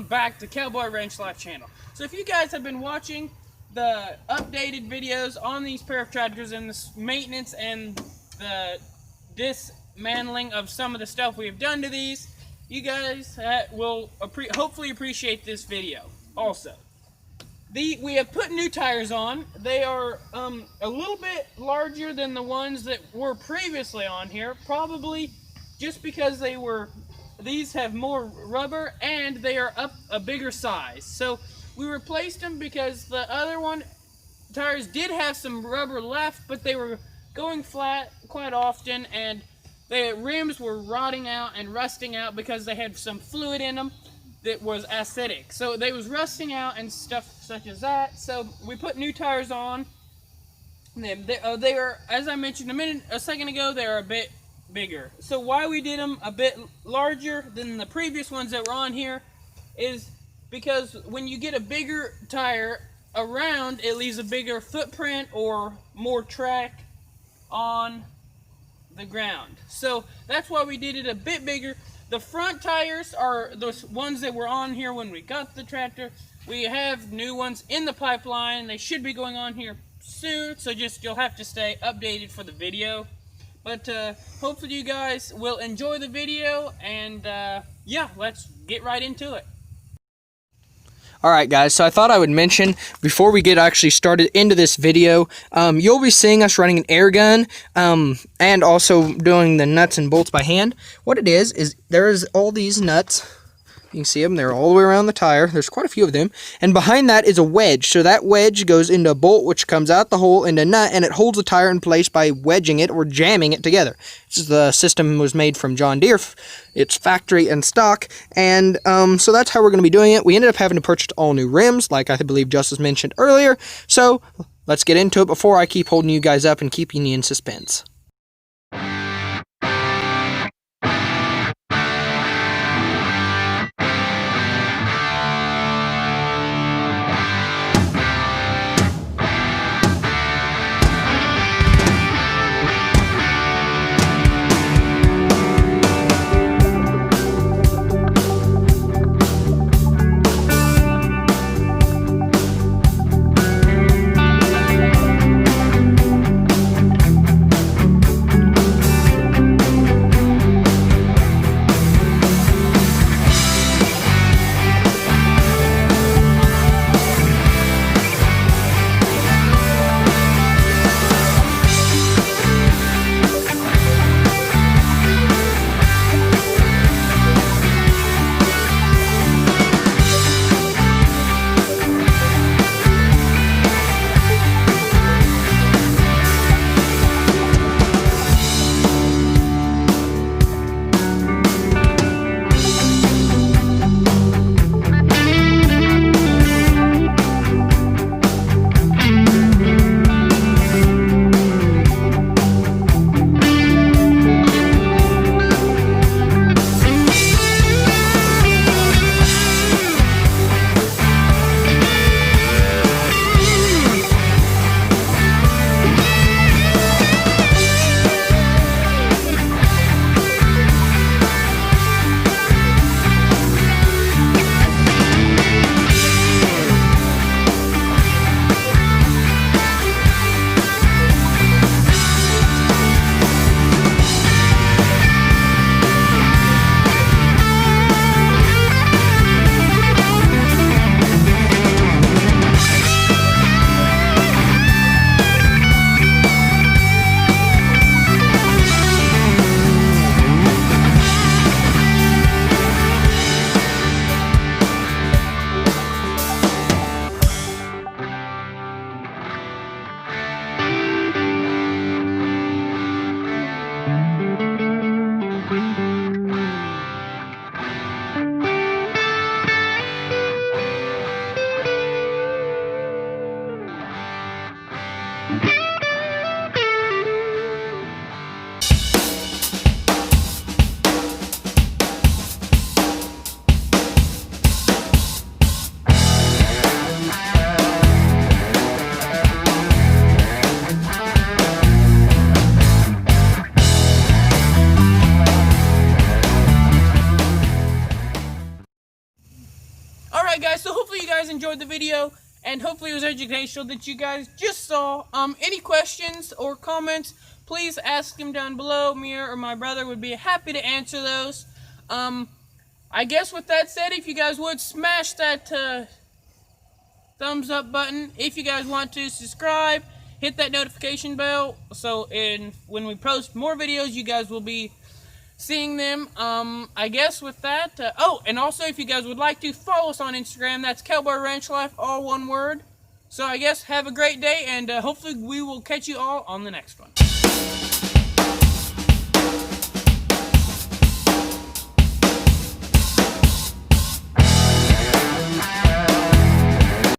welcome back to Cowboy Ranch Life channel. So if you guys have been watching the updated videos on these pair of tractors and the maintenance and the dismantling of some of the stuff we have done to these, you guys will hopefully appreciate this video. Also, we have put new tires on. They are a little bit larger than the ones that were previously on here, probably just because these have more rubber and they are up a bigger size. So we replaced them because the other tires did have some rubber left, but they were going flat quite often and the rims were rotting out and rusting out because they had some fluid in them that was acidic. So they was rusting out and stuff such as that. So we put new tires on. They are, as I mentioned a second ago, they are a bit bigger. So why we did them a bit larger than the previous ones that were on here is because when you get a bigger tire around, it leaves a bigger footprint or more track on the ground. So that's why we did it a bit bigger. The front tires are those ones that were on here when we got the tractor. We have new ones in the pipeline. They should be going on here soon, so you'll have to stay updated for the video. But hopefully you guys will enjoy the video, and yeah, let's get right into it. Alright guys, so I thought I would mention, before we get actually started into this video, you'll be seeing us running an air gun, and also doing the nuts and bolts by hand. What it is there's all these nuts. You can see them, they're all the way around the tire. There's quite a few of them. And behind that is a wedge. So that wedge goes into a bolt, which comes out the hole into a nut, and it holds the tire in place by wedging it or jamming it together. The system was made from John Deere. It's factory and stock. And so that's how we're going to be doing it. We ended up having to purchase all new rims, like I believe Justice mentioned earlier. So let's get into it before I keep holding you guys up and keeping you in suspense. enjoyed the video, and hopefully it was educational that you guys just saw. Any questions or comments, please ask them down below. Me or my brother would be happy to answer those. I guess with that said, if you guys would smash that thumbs up button. If you guys want to subscribe, hit that notification bell, so when we post more videos, you guys will be seeing them. I guess with that, oh, and also if you guys would like to follow us on Instagram, that's Cowboy Ranch Life, all one word. So I guess have a great day, and hopefully we will catch you all on the next one.